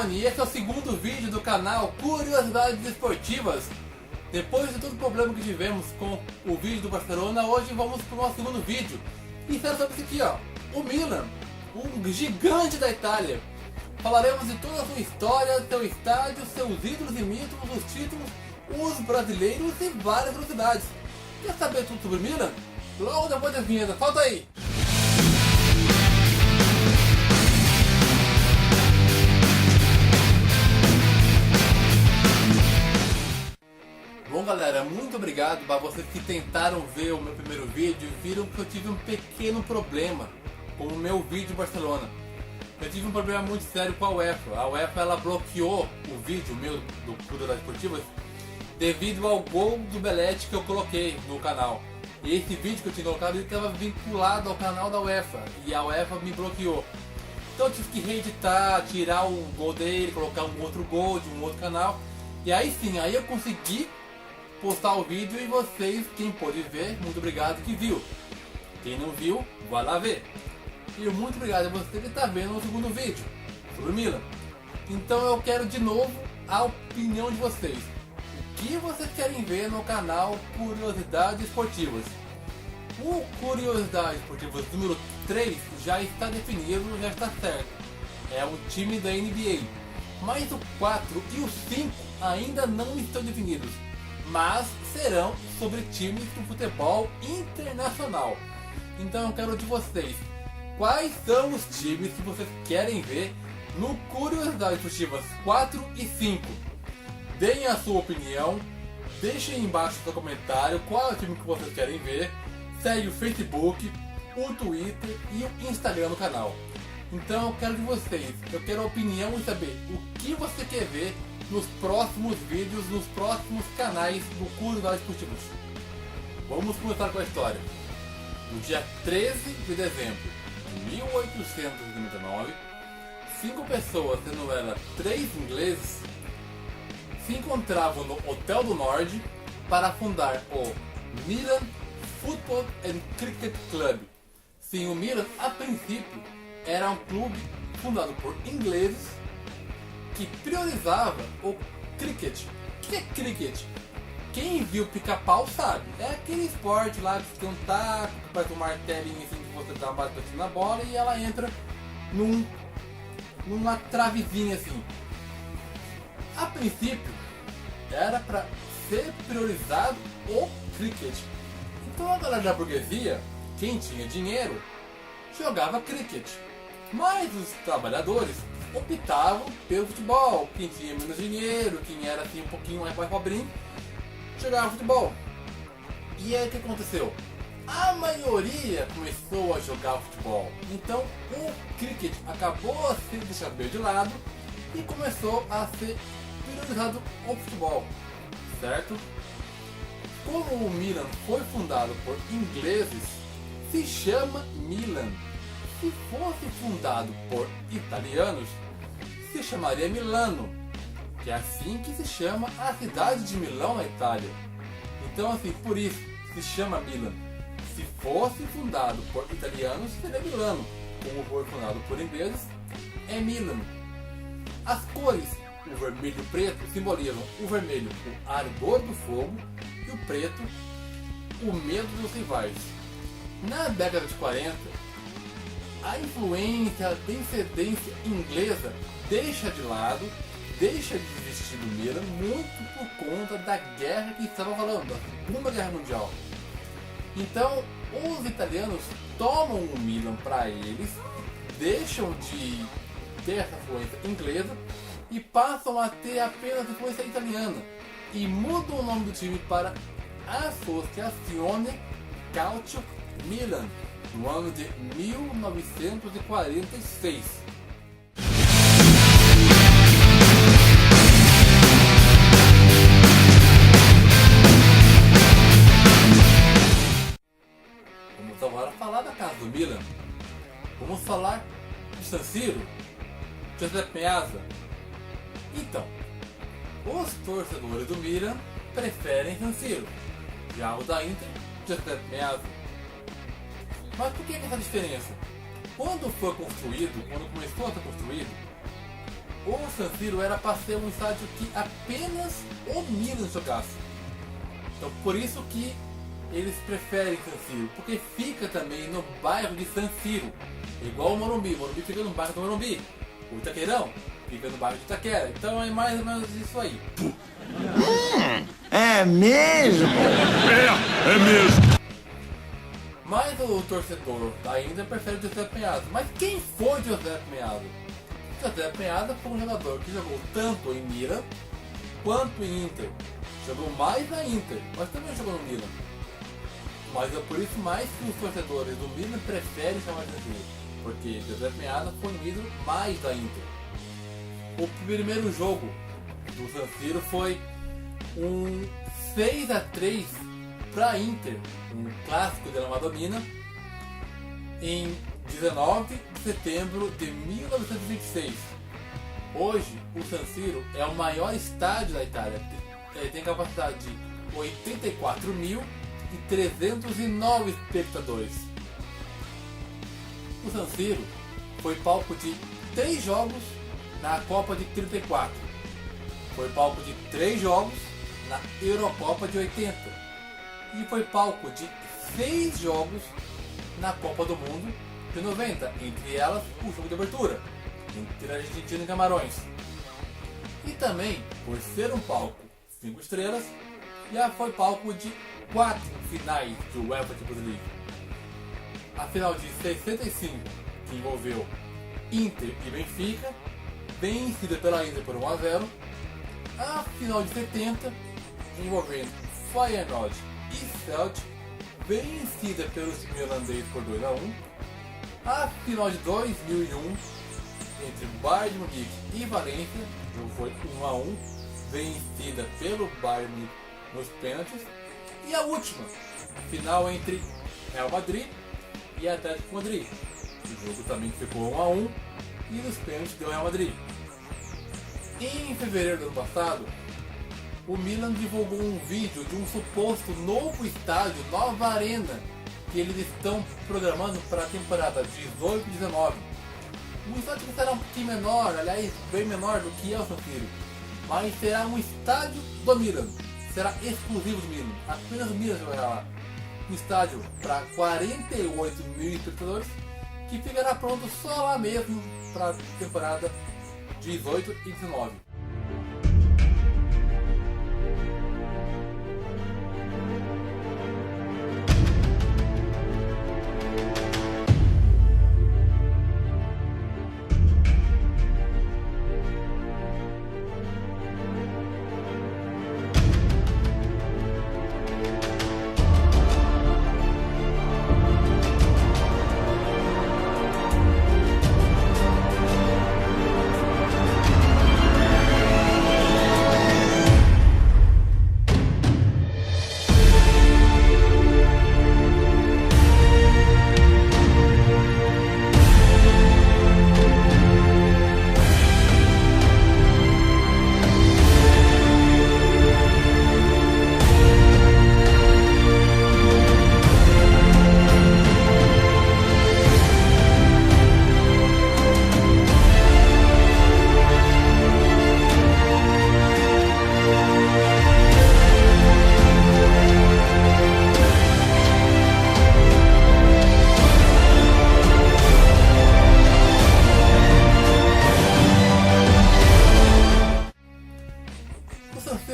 Marrone e esse é o segundo vídeo do canal Curiosidades Esportivas. Depois de todo o problema que tivemos com o vídeo do Barcelona, hoje vamos para o nosso segundo vídeo. E será sobre isso aqui, ó, o Milan, um gigante da Itália. Falaremos de toda a sua história, seu estádio, seus ídolos e mitos, os títulos, os brasileiros e várias curiosidades. Quer saber tudo sobre o Milan? Logo depois da vinheta, solta aí! Bom galera, muito obrigado para vocês que tentaram ver o meu primeiro vídeo e viram que eu tive um pequeno problema com o meu vídeo de Barcelona. Eu tive um problema muito sério com a UEFA. A UEFA ela bloqueou o vídeo meu do Curiosidades Esportivas devido ao gol do Belletti que eu coloquei no canal. E esse vídeo que eu tinha colocado ele estava vinculado ao canal da UEFA e a UEFA me bloqueou. Então eu tive que reeditar, tirar o gol dele, colocar um outro gol de um outro canal. E aí sim, aí eu consegui postar o vídeo e vocês, quem pôde ver, muito obrigado que viu. Quem não viu, vai lá ver. E muito obrigado a você que está vendo o segundo vídeo sobre o Milan. Então eu quero de novo a opinião de vocês. O que vocês querem ver no canal Curiosidades Esportivas? O Curiosidades Esportivas número 3 já está definido, já está certo. É o time da NBA. Mas o 4 e o 5 ainda não estão definidos. Mas serão sobre times do futebol internacional. Então eu quero de vocês, quais são os times que vocês querem ver no Curiosidades Esportivas 4 e 5? Deem a sua opinião, deixem aí embaixo no seu comentário qual é o time que vocês querem ver. Segue o Facebook, o Twitter e o Instagram do canal. Então eu quero de vocês, eu quero a opinião e saber o que você quer ver nos próximos vídeos, nos próximos canais do Curiosidades Esportivas. Vamos começar com a história. No dia 13 de dezembro de 1899, 5 pessoas, sendo elas 3 ingleses, se encontravam no Hotel do Nord para fundar o Milan Football and Cricket Club. Sim, o Milan, a princípio, era um clube fundado por ingleses que priorizava o cricket. O que é cricket? Quem viu pica-pau sabe. É aquele esporte lá que tem um taco, que parece um martelinho assim, que você dá uma batida na bola e ela entra numa travezinha assim. A princípio, era para ser priorizado o cricket. Então a galera da burguesia, quem tinha dinheiro, jogava cricket. Mas os trabalhadores optavam pelo futebol. Quem tinha menos dinheiro, quem era assim um pouquinho mais pobrinho, jogava futebol. E aí o que aconteceu? A maioria começou a jogar futebol. Então o cricket acabou sendo deixado meio de lado e começou a ser priorizado o futebol, certo? Como o Milan foi fundado por ingleses, se chama Milan. Se fosse fundado por italianos, se chamaria Milano, que é assim que se chama a cidade de Milão na Itália. Então assim, por isso se chama Milan. Se fosse fundado por italianos, seria Milano. Como foi fundado por ingleses, é Milan. As cores, o vermelho e o preto, simbolizam o vermelho, o ardor do fogo, e o preto, o medo dos rivais. Na década de 40, a influência, a descendência inglesa deixa de lado, deixa de existir do Milan, muito por conta da guerra que estava falando, da Segunda Guerra Mundial. Então, os italianos tomam o Milan para eles, deixam de ter essa influência inglesa e passam a ter apenas influência italiana e mudam o nome do time para Associazione Calcio Milan no ano de 1946. Vamos agora falar da casa do Milan. Vamos falar de San Siro, Giuseppe Meazza. Então, os torcedores do Milan preferem San Siro, já o da Inter, Giuseppe Meazza. Mas por que essa diferença? Quando foi construído, quando começou a ser construído, o San Siro era para ser um estádio que apenas o Milan jogasse. Então por isso que eles preferem San Siro, porque fica também no bairro de San Siro, igual o Morumbi. O Morumbi fica no bairro do Morumbi, o Itaquerão fica no bairro de Itaquera, então é mais ou menos isso aí. É mesmo? É mesmo. Mas o torcedor ainda prefere o José Penhado. Mas quem foi José Penhado? José Penhado foi um jogador que jogou tanto em Milan quanto em Inter. Jogou mais na Inter, mas também jogou no Milan. Mas é por isso mais que os torcedores do Milan preferem chamar de San Siro, porque José Penhado foi um ídolo mais da Inter. O primeiro jogo do San Siro foi um 6-3 para Inter, um clássico da Madonnina, em 19 de setembro de 1926. Hoje, o San Siro é o maior estádio da Itália. Ele tem capacidade de 84.309 espectadores. O San Siro foi palco de 3 jogos na Copa de 34. Foi palco de 3 jogos na Eurocopa de 80. E foi palco de 6 jogos na Copa do Mundo de 90, entre elas o jogo de abertura entre Argentina e Camarões. E também, por ser um palco 5 estrelas, já foi palco de 4 finais do UEFA Champions League. A final de 65, que envolveu Inter e Benfica, vencida pela Inter por 1-0. A final de 70, envolvendo Feyenoord e Celtic, vencida pelos holandeses por 2-1. A final de 2001, entre Bayern de Munique e Valência, o jogo foi 1-1, vencida pelo Bayern Munique nos pênaltis. E a última, final entre Real Madrid e Atlético Madrid. O jogo também ficou 1-1 e nos pênaltis deu Real Madrid. Em fevereiro do ano passado, o Milan divulgou um vídeo de um suposto novo estádio, nova arena, que eles estão programando para a temporada 18-19. Um estádio que será um pouquinho menor, aliás, bem menor do que é o San Siro, mas será um estádio do Milan, será exclusivo do Milan, apenas o Milan jogará lá. Um estádio para 48 mil espectadores, que ficará pronto só lá mesmo para a temporada 18 e 19.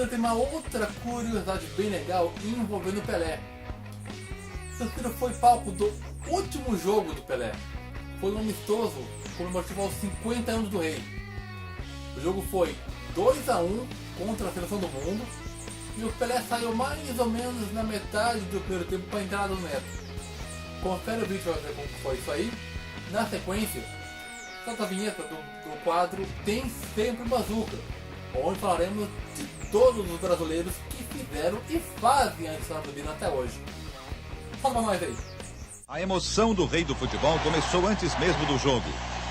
Tem uma outra curiosidade bem legal envolvendo o Pelé. San Siro foi palco do último jogo do Pelé. Foi um amistoso comemorativo aos 50 anos do rei. O jogo foi 2-1 contra a seleção do mundo e o Pelé saiu mais ou menos na metade do primeiro tempo para a entrada do Neto. Confere o vídeo para ver como foi isso aí. Na sequência, solta a vinheta do quadro Tem Sempre Bazuca, onde falaremos de todos os brasileiros que fizeram e fazem a história do Milan até hoje. Fala pra nós aí. A emoção do rei do futebol começou antes mesmo do jogo.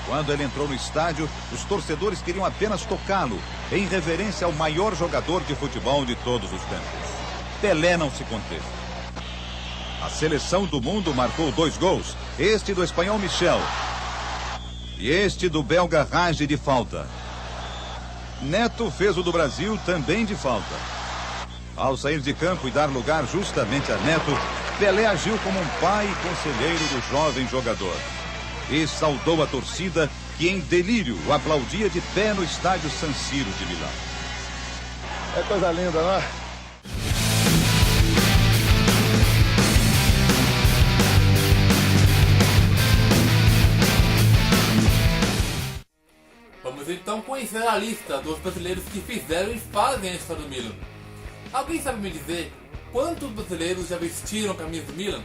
Quando ele entrou no estádio, os torcedores queriam apenas tocá-lo, em reverência ao maior jogador de futebol de todos os tempos. Pelé não se conteve. A seleção do mundo marcou 2 gols, este do espanhol Michel e este do belga Rage de falta. Neto fez o do Brasil também de falta. Ao sair de campo e dar lugar justamente a Neto, Pelé agiu como um pai e conselheiro do jovem jogador. E saudou a torcida que em delírio o aplaudia de pé no estádio San Siro de Milão. É coisa linda, não é? Vamos então conhecer a lista dos brasileiros que fizeram e fazem a história do Milan. Alguém sabe me dizer quantos brasileiros já vestiram a camisa do Milan?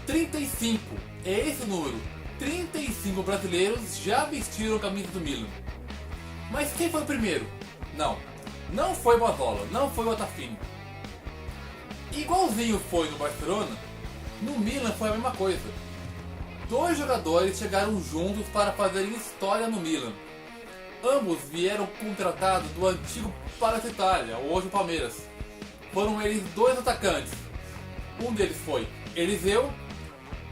35. É esse o número. 35 brasileiros já vestiram a camisa do Milan. Mas quem foi o primeiro? Não foi Mazzola, não foi o Otafini. Igualzinho foi no Barcelona, no Milan foi a mesma coisa. 2 jogadores chegaram juntos para fazerem história no Milan. Ambos vieram contratados do antigo Palestra Itália, hoje o Palmeiras. Foram eles 2 atacantes. Um deles foi Eliseu,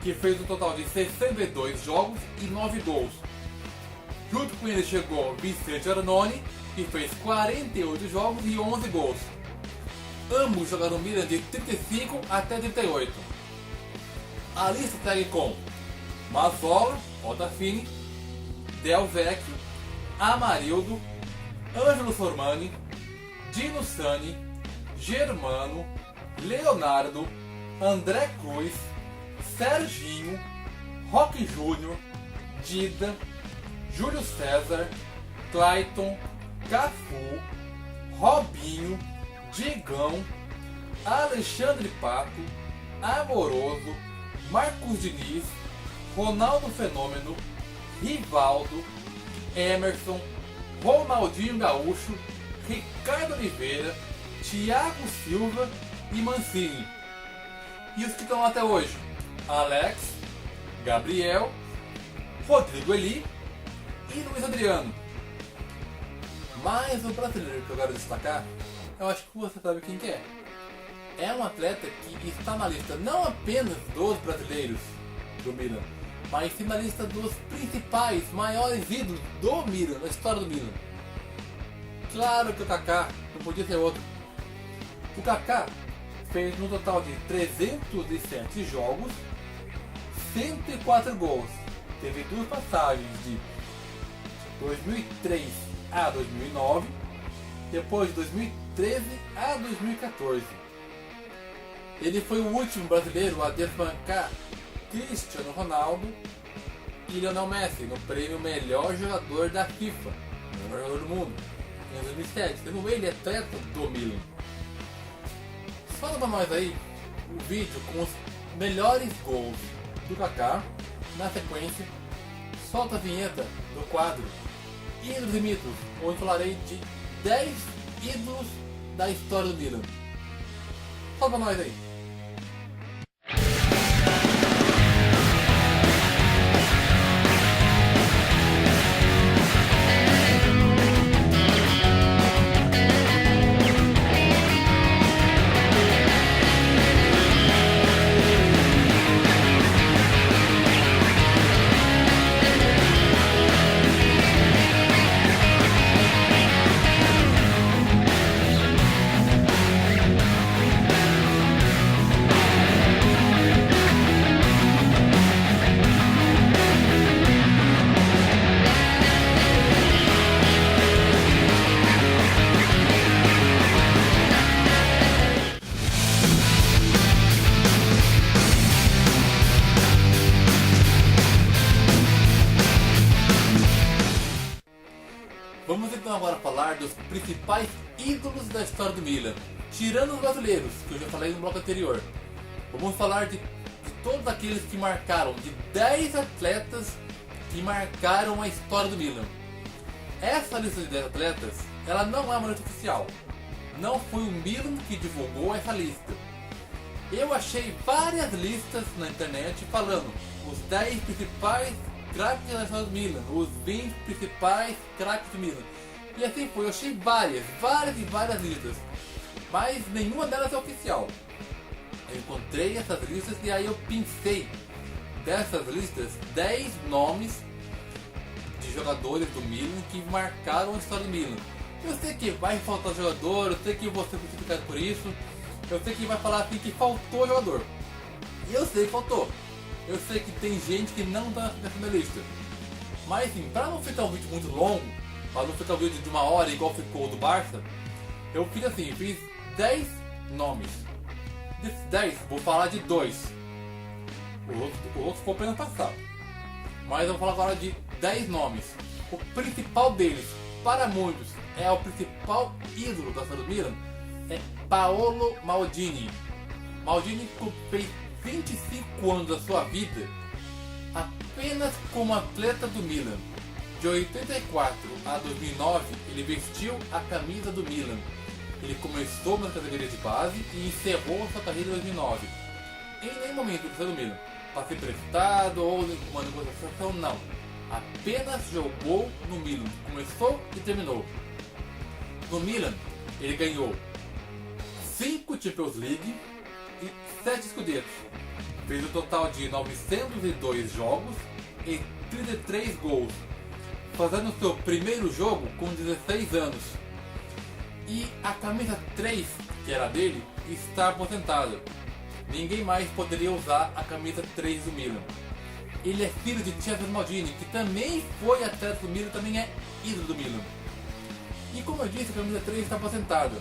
que fez um total de 62 jogos e 9 gols. Junto com ele chegou Vicente Arnone, que fez 48 jogos e 11 gols. Ambos jogaram no Milan de 35 até 38. A lista segue com Mazzola, Otafini, Del Vecchio, Amarildo, Ângelo Sormani, Dino Sani, Germano, Leonardo, André Cruz, Serginho, Roque Júnior, Dida, Júlio César, Clayton, Cafu, Robinho, Digão, Alexandre Pato, Amoroso, Marcos Diniz, Ronaldo Fenômeno, Rivaldo, Emerson, Ronaldinho Gaúcho, Ricardo Oliveira, Thiago Silva e Mancini. E os que estão até hoje? Alex, Gabriel, Rodrigo Eli e Luiz Adriano. Mas o brasileiro que eu quero destacar, eu acho que você sabe quem que é. É um atleta que está na lista não apenas dos brasileiros do Milan, mas sim na lista dos principais, maiores ídolos do Milan, da história do Milan. Claro que o Kaká não podia ser outro. O Kaká fez um total de 307 jogos, 104 gols. Teve 2 passagens de 2003 a 2009, depois de 2013 a 2014. Ele foi o último brasileiro a desbancar Cristiano Ronaldo e Lionel Messi no prêmio Melhor Jogador da FIFA, melhor jogador do mundo, em 2007. Sendo ele atleta do Milan. Fala pra nós aí o vídeo com os melhores gols do Kaká. Na sequência, solta a vinheta do quadro Ídolos e Mitos, onde falarei de 10 ídolos da história do Milan. Fala pra nós aí. Vamos então agora falar dos principais ídolos da história do Milan, tirando os brasileiros, que eu já falei no bloco anterior. Vamos falar de todos aqueles que marcaram, de 10 atletas que marcaram a história do Milan. Essa lista de 10 atletas, ela não é uma lista oficial. Não foi o Milan que divulgou essa lista. Eu achei várias listas na internet falando os 10 principais craques da história do Milan, os 20 principais craques do Milan. E assim foi, eu achei várias listas, mas nenhuma delas é oficial. Eu encontrei essas listas e aí eu pensei dessas listas 10 nomes de jogadores do Milan que marcaram a história do Milan. Eu sei que vai faltar jogador, eu sei que você foi criticado por isso, eu sei que vai falar assim que faltou jogador. E eu sei que faltou. Eu sei que tem gente que não tá nessa minha lista. Mas assim, pra não ficar um vídeo muito longo, pra não ficar um vídeo de 1 hora igual ficou o do Barça, eu fiz assim, fiz 10 nomes. Desses 10, vou falar de 2. O outro ficou apenas passado. Mas eu vou falar agora de 10 nomes. O principal deles, para muitos, é o principal ídolo da história do Milan, é Paolo Maldini. Maldini fez 25 anos da sua vida apenas como atleta do Milan. De 84 a 2009, ele vestiu a camisa do Milan. Ele começou na categoria de base e encerrou sua carreira em 2009. Em nenhum momento ele saiu do Milan para ser emprestado ou uma negociação, não. Apenas jogou no Milan. Começou e terminou. No Milan, ele ganhou 5 Champions League e 7 Scudettos. Fez um total de 902 jogos e 33 gols, fazendo seu primeiro jogo com 16 anos. E a camisa 3, que era dele, está aposentada. Ninguém mais poderia usar a camisa 3 do Milan. Ele é filho de Cesare Maldini, que também foi atleta do Milan, também é ídolo do Milan. E como eu disse, a camisa 3 está aposentada.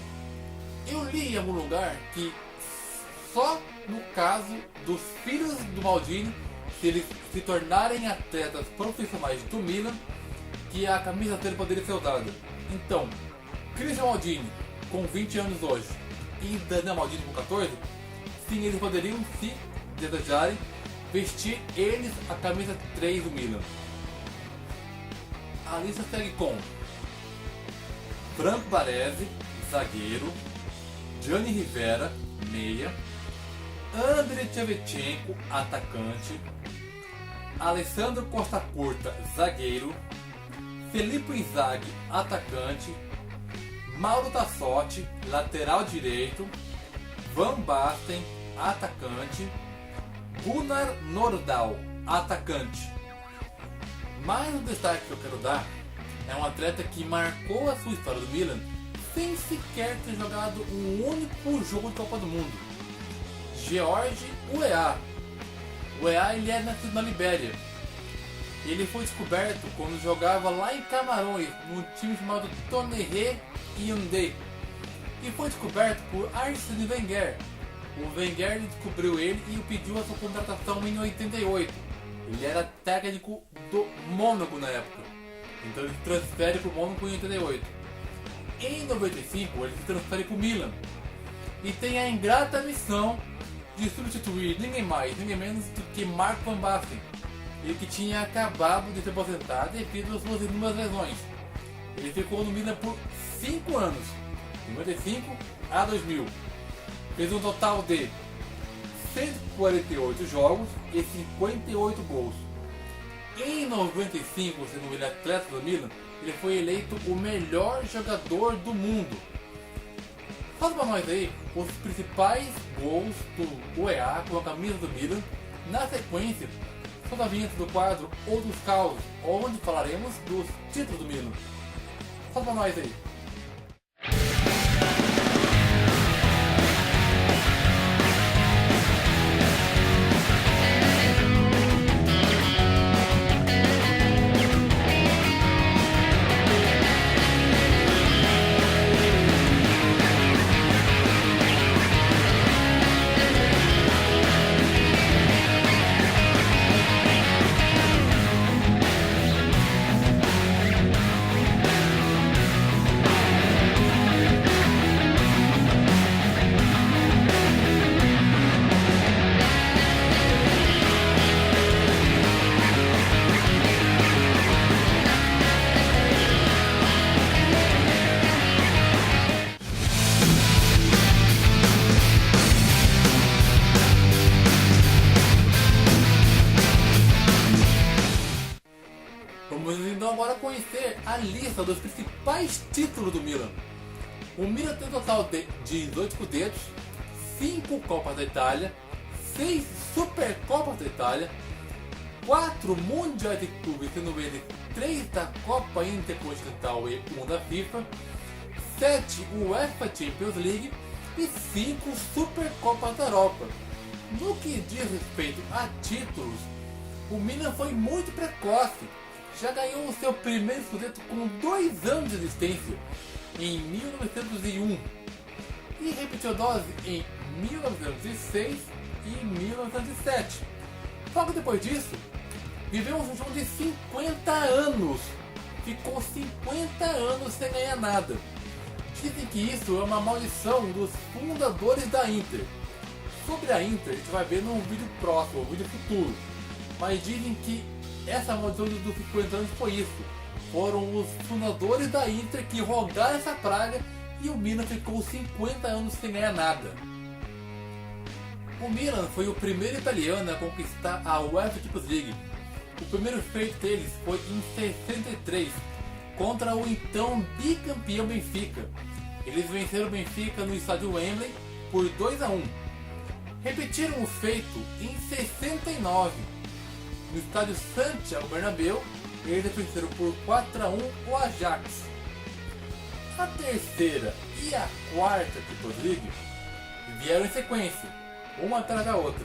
Eu li em algum lugar que só no caso dos filhos do Maldini, se eles se tornarem atletas profissionais do Milan, que a camisa dele poderia ser usada. Então, Cristian Maldini, com 20 anos hoje, e Daniel Maldini com 14, sim, eles poderiam, se desejarem, vestir eles a camisa 3 do Milan. A lista segue com Franco Baresi, zagueiro, Gianni Rivera, meia, Andriy Shevchenko, atacante, Alessandro Costa Curta, zagueiro, Filippo Inzaghi, atacante, Mauro Tassotti, lateral direito, Van Basten, atacante, Gunnar Nordahl, atacante. Mais um destaque que eu quero dar é um atleta que marcou a sua história do Milan sem sequer ter jogado um único jogo de Copa do Mundo. George Weah. Weah, ele é nascido na Libéria. Ele foi descoberto quando jogava lá em Camarões, num time chamado Tonnerre Hyundai. E foi descoberto por Arsene Wenger. O Wenger descobriu ele e pediu a sua contratação em 88. Ele era técnico do Mônaco na época. Então ele se transfere para o Mônaco em 88. Em 95 ele se transfere para o Milan. E tem a ingrata missão de substituir ninguém mais, ninguém menos do que Marco Van Basten. Ele que tinha acabado de se aposentar devido às suas inúmeras lesões. Ele ficou no Milan por 5 anos, de 95 a 2000. Fez um total de 148 jogos e 58 gols. Em 95, sendo ele atleta do Milan, ele foi eleito o melhor jogador do mundo. Fala pra nós aí os principais gols do Weah com a camisa do Milan. Na sequência, toda a vinheta do quadro ou dos causos, onde falaremos dos títulos do Milan. Fala pra nós aí. Vamos então agora conhecer a lista dos principais títulos do Milan. O Milan tem um total de 18 Scudettos, 5 Copas da Itália, 6 Supercopas da Itália, 4 mundiais de clubes, sendo eles 3 da Copa Intercontinental e 1 da FIFA, 7 UEFA Champions League e 5 Supercopas da Europa. No que diz respeito a títulos, o Milan foi muito precoce. Já ganhou o seu primeiro scudetto com 2 anos de existência, em 1901, e repetiu a dose em 1906 e 1907. Logo depois disso, viveu um jogo de 50 anos. Ficou 50 anos sem ganhar nada. Dizem que isso é uma maldição dos fundadores da Inter. Sobre a Inter, a gente vai ver num vídeo próximo, um vídeo futuro. Mas dizem que essa maldição dos 50 anos foi isso. Foram os fundadores da Inter que rogaram essa praga e o Milan ficou 50 anos sem ganhar nada. O Milan foi o primeiro italiano a conquistar a UEFA Champions League. O primeiro feito deles foi em 63, contra o então bicampeão Benfica. Eles venceram o Benfica no estádio Wembley por 2-1. Repetiram o feito em 69, no estádio Santiago Bernabéu. Eles venceram por 4-1 o Ajax. A terceira e a quarta Champions League vieram em sequência, uma atrás da outra,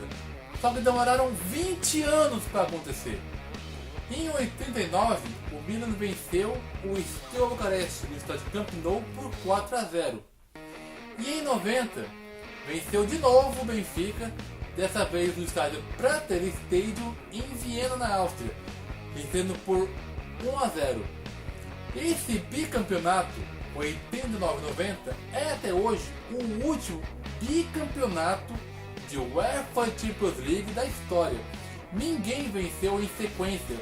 só que demoraram 20 anos para acontecer. Em 89, o Milan venceu o Steaua Bucareste no estádio Camp Nou por 4-0. E em 90, venceu de novo o Benfica, dessa vez no estádio Prater Stadium em Viena, na Áustria, vencendo por 1-0. Esse bicampeonato, 89-90, é até hoje o último bicampeonato de UEFA Champions League da história. Ninguém venceu em sequência,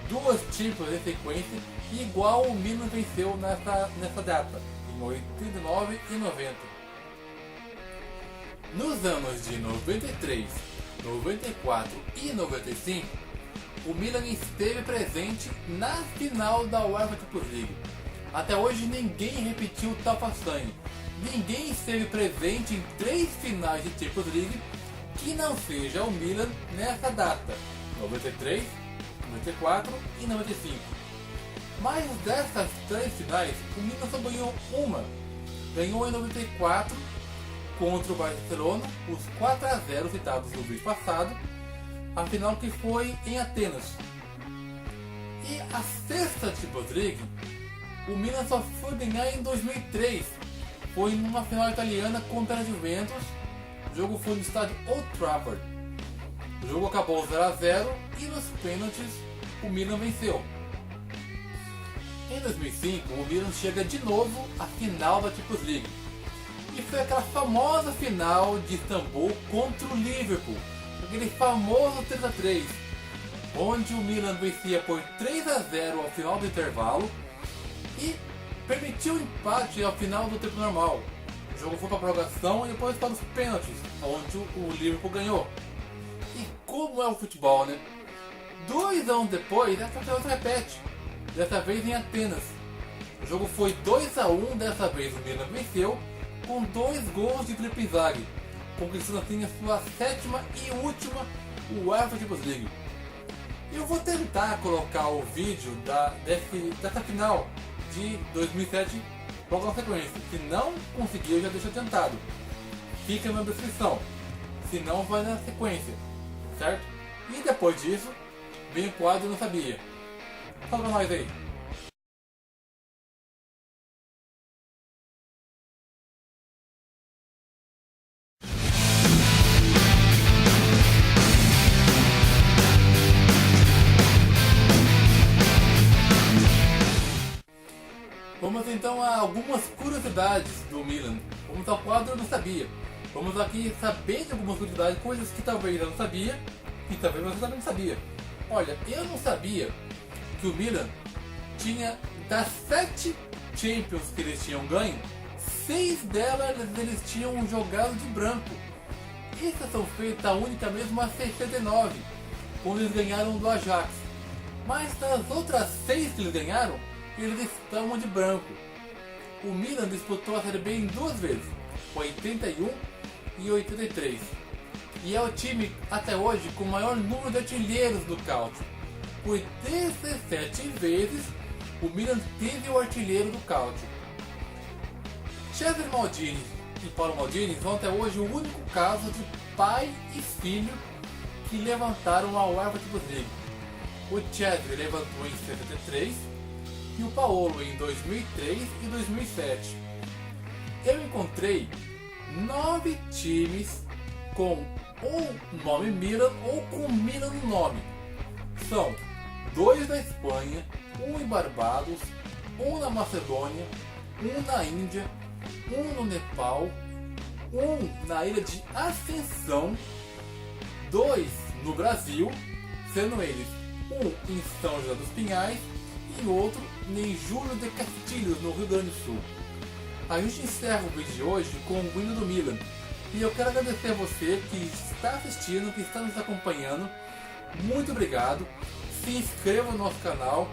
2 Champions em sequência, igual o Milan venceu nessa data, em 89 e 90. Nos anos de 93, 94 e 95, o Milan esteve presente na final da UEFA Champions League. Até hoje ninguém repetiu tal façanha. Ninguém esteve presente em 3 finais de Champions League que não seja o Milan nessa data, 93, 94 e 95. Mas dessas 3 finais, o Milan só ganhou uma. Ganhou em 94 contra o Barcelona, os 4-0 citados no vídeo passado, a final que foi em Atenas. E a sexta Champions League, o Milan só foi ganhar em 2003, foi numa final italiana contra a Juventus. O jogo foi no estádio Old Trafford. O jogo acabou 0-0 e nos pênaltis o Milan venceu. Em 2005, o Milan chega de novo à final da Champions League. E foi aquela famosa final de Istambul contra o Liverpool, aquele famoso 3-3, onde o Milan vencia por 3-0 ao final do intervalo e permitiu o empate ao final do tempo normal. O jogo foi para a prorrogação e depois para os pênaltis, onde o Liverpool ganhou. E como é o futebol, né? 2 anos depois, essa final se repete, dessa vez em Atenas. O jogo foi 2-1, dessa vez o Milan venceu, com 2 gols de Filippo Inzaghi, conquistando assim a sua 7ª e última UEFA Champions League. Eu vou tentar colocar o vídeo dessa final de 2007 logo na sequência. Se não conseguir, eu já deixo adiantado. Fica na descrição. Se não, vai na sequência, certo? E depois disso, vem o quadro Eu Não Sabia. Fala pra nós aí. Vamos então a algumas curiosidades do Milan. Vamos ao quadro Eu Não Sabia. Vamos aqui saber de algumas curiosidades, coisas que talvez eu não sabia e talvez você também não sabia. Olha, eu não sabia que o Milan tinha, das 7 Champions que eles tinham ganho, 6 delas eles tinham jogado de branco. Exceção feita a única mesmo a 69, quando eles ganharam do Ajax. Mas das outras 6 que eles ganharam, eles estão de branco. O Milan disputou a Série B em 2 vezes, 81 e 83. e é o time até hoje com o maior número de artilheiros do Calcio. Por 17 vezes o Milan teve o artilheiro do Calcio. Cesare Maldini e Paolo Maldini são até hoje o único caso de pai e filho que levantaram a UEFA Champions League. O Cesare levantou em 73 e o Paolo em 2003 e 2007. Eu encontrei 9 times com ou nome Milan ou com Milan no nome. São 2 na Espanha, 1 em Barbados, 1 na Macedônia, 1 na Índia, 1 no Nepal, 1 na ilha de Ascensão, 2 no Brasil, sendo eles 1 em São José dos Pinhais e outro em Júlio de Castilhos, no Rio Grande do Sul. A gente encerra o vídeo de hoje com o hino do Milan. E eu quero agradecer a você que está assistindo, que está nos acompanhando. Muito obrigado. Se inscreva no nosso canal.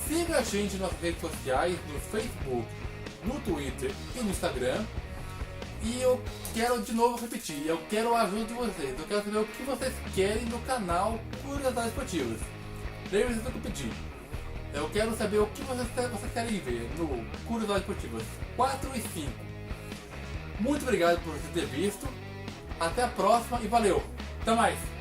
Siga a gente nas redes sociais, no Facebook, no Twitter e no Instagram. E eu quero de novo repetir, eu quero a ajuda de vocês. Eu quero saber o que vocês querem no canal Curiosidades Esportivas. Lembre-se do que eu pedi. Eu quero saber o que vocês querem ver no Curiosidades Esportivas 4 e 5. Muito obrigado por ter visto. Até a próxima e valeu. Até mais.